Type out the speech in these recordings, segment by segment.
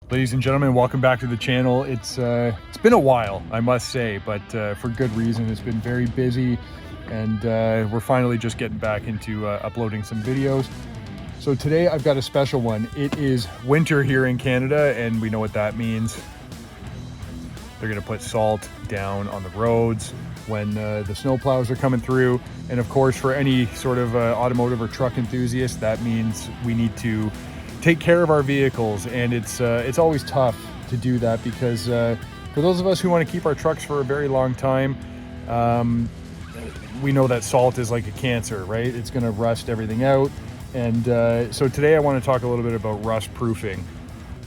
Ladies and gentlemen, welcome back to the channel. It's been a while, I must say, but for good reason. It's been very busy, and we're finally just getting back into uploading some videos. So today I've got a special one. It is winter here in Canada, and we know what that means. They're gonna put salt down on the roads when the snowplows are coming through. And of course, for any sort of automotive or truck enthusiast, that means we need to take care of our vehicles, and it's always tough to do that because for those of us who want to keep our trucks for a very long time, we know that salt is like a cancer, right? It's going to rust everything out. And so today I want to talk a little bit about rust proofing.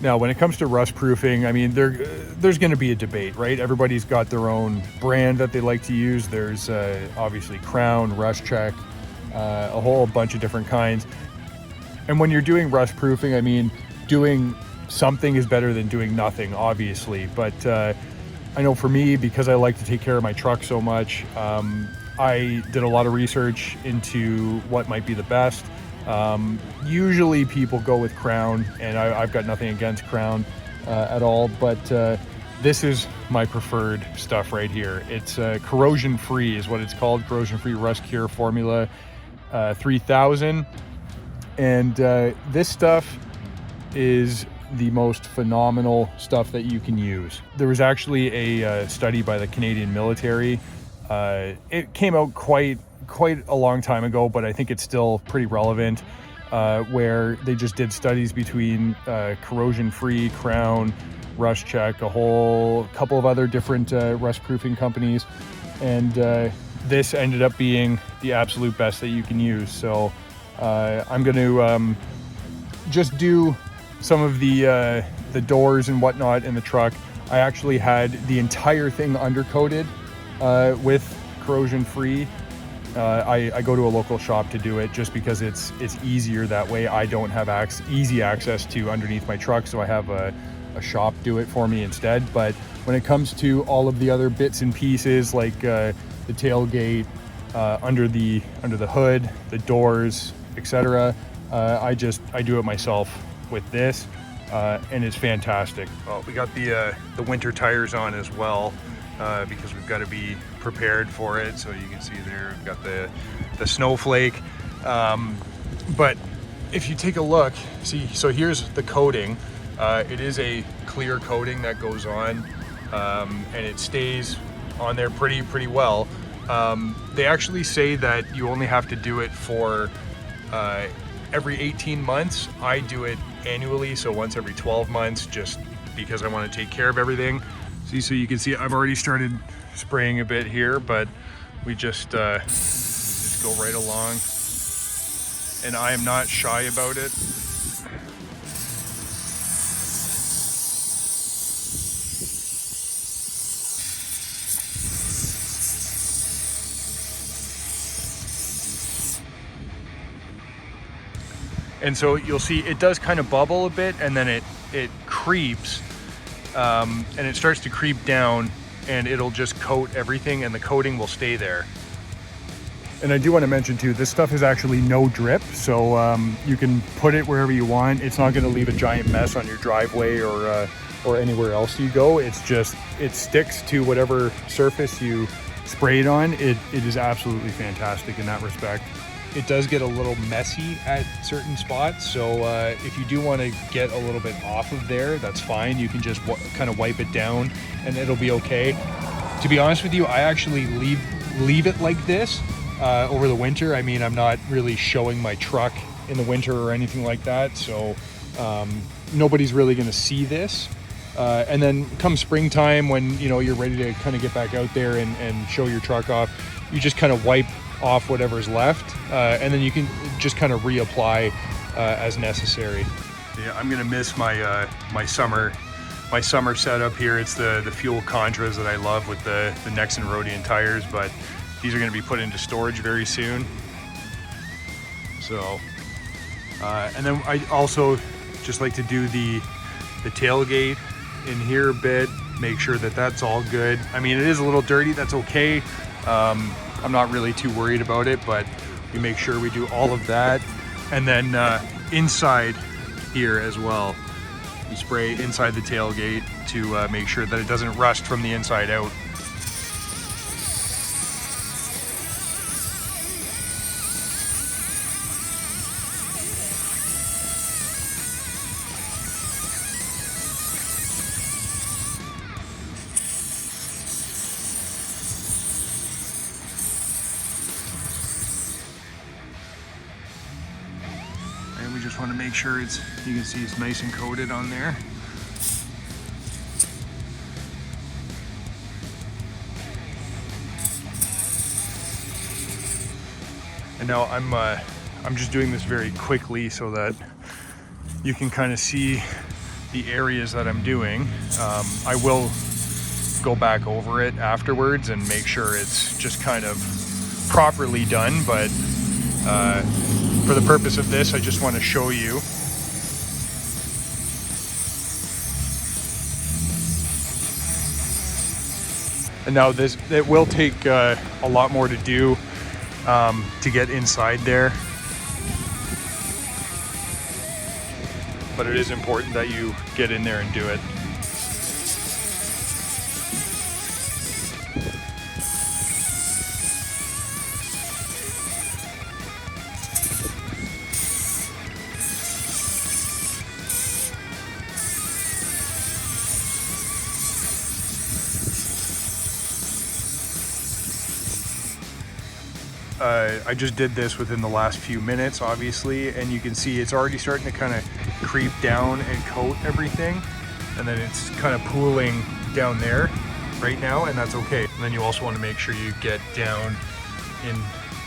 Now, when it comes to rust proofing, I mean, there's going to be a debate, right? Everybody's got their own brand that they like to use. There's obviously Krown, Rust Check, a whole bunch of different kinds. And when you're doing rust proofing, I mean, doing something is better than doing nothing, obviously. But I know for me, because I like to take care of my truck so much, I did a lot of research into what might be the best. Usually people go with Krown, and I've got nothing against Krown at all, but this is my preferred stuff right here. It's Corrosion-Free is what it's called, Corrosion-Free Rust Cure Formula 3000. And this stuff is the most phenomenal stuff that you can use. There was actually a study by the Canadian military. It came out quite a long time ago, but I think it's still pretty relevant, where they just did studies between Corrosion-Free, Krown, Rust Check, a whole couple of other different rust proofing companies, and this ended up being the absolute best that you can use. So I'm going to just do some of the doors and whatnot in the truck. I actually had the entire thing undercoated with Corrosion-Free. I go to a local shop to do it just because it's easier that way. I don't have easy access to underneath my truck, so I have a shop do it for me instead. But when it comes to all of the other bits and pieces, like the tailgate, under the hood, the doors, etc., I do it myself with this, and it's fantastic. Well, we got the winter tires on as well, because we've got to be prepared for it. So you can see there, we've got the snowflake. But if you take a look, see, so here's the coating. It is a clear coating that goes on, and it stays on there pretty well. They actually say that you only have to do it for every 18 months. I do it annually, so once every 12 months, just because I want to take care of everything. See, so you can see I've already started spraying a bit here, but we just go right along, and I am not shy about it. And so you'll see it does kind of bubble a bit, and then it creeps, and it starts to creep down, and it'll just coat everything, and the coating will stay there. And I do want to mention too, this stuff is actually no drip, so you can put it wherever you want. It's not going to leave a giant mess on your driveway or anywhere else you go. It's just, it sticks to whatever surface you spray it on. It is absolutely fantastic in that respect. It does get a little messy at certain spots, so if you do want to get a little bit off of there, that's fine. You can just kind of wipe it down and it'll be okay. To be honest with you, I actually leave it like this over the winter. I mean, I'm not really showing my truck in the winter or anything like that, so nobody's really going to see this. And then come springtime, when you're ready to kind of get back out there and show your truck off, you just kind of wipe off whatever's left, and then you can just kind of reapply as necessary. Yeah, I'm gonna miss my my summer setup here. It's the fuel Contras that I love with the Nexen Roadian tires, but these are gonna be put into storage very soon. So, and then I also just like to do the tailgate in here a bit, make sure that that's all good. I mean, it is a little dirty, that's okay. I'm not really too worried about it, but we make sure we do all of that. And then inside here as well, You spray inside the tailgate to make sure that it doesn't rust from the inside out. And we just want to make sure you can see it's nice and coated on there. And now I'm just doing this very quickly so that you can kind of see the areas that I'm doing. I will go back over it afterwards and make sure it's just kind of properly done, but for the purpose of this, I just want to show you. And now it will take a lot more to do to get inside there, but it is important that you get in there and do it. I just did this within the last few minutes, obviously, and you can see it's already starting to kind of creep down and coat everything, and then it's kind of pooling down there right now, and that's okay. And then you also want to make sure you get down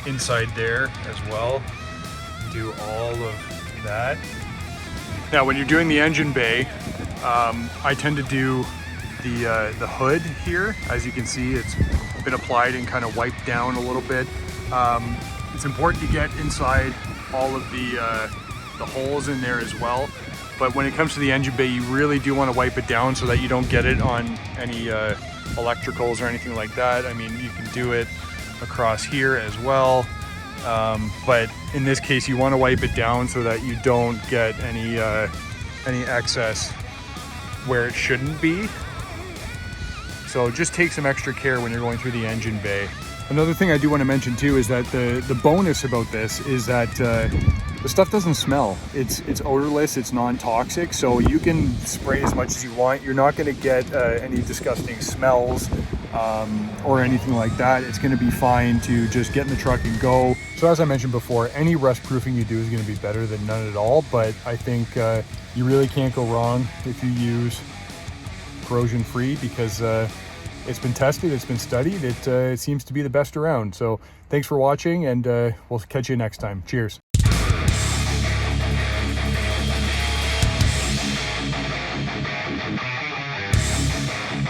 inside there as well. Do all of that. Now, when you're doing the engine bay, I tend to do the hood here. As you can see, it's been applied and kind of wiped down a little bit. It's important to get inside all of the holes in there as well. But when it comes to the engine bay, you really do want to wipe it down so that you don't get it on any electricals or anything like that. I mean, you can do it across here as well. But in this case, you want to wipe it down so that you don't get any excess where it shouldn't be. So just take some extra care when you're going through the engine bay. Another thing I do want to mention too is that the bonus about this is that the stuff doesn't smell. It's odorless, it's non-toxic, so you can spray as much as you want. You're not going to get any disgusting smells or anything like that. It's going to be fine to just get in the truck and go. So as I mentioned before, any rust proofing you do is going to be better than none at all, but I think you really can't go wrong if you use corrosion-free, because it's been tested, it's been studied, it seems to be the best around. So thanks for watching, and we'll catch you next time. Cheers.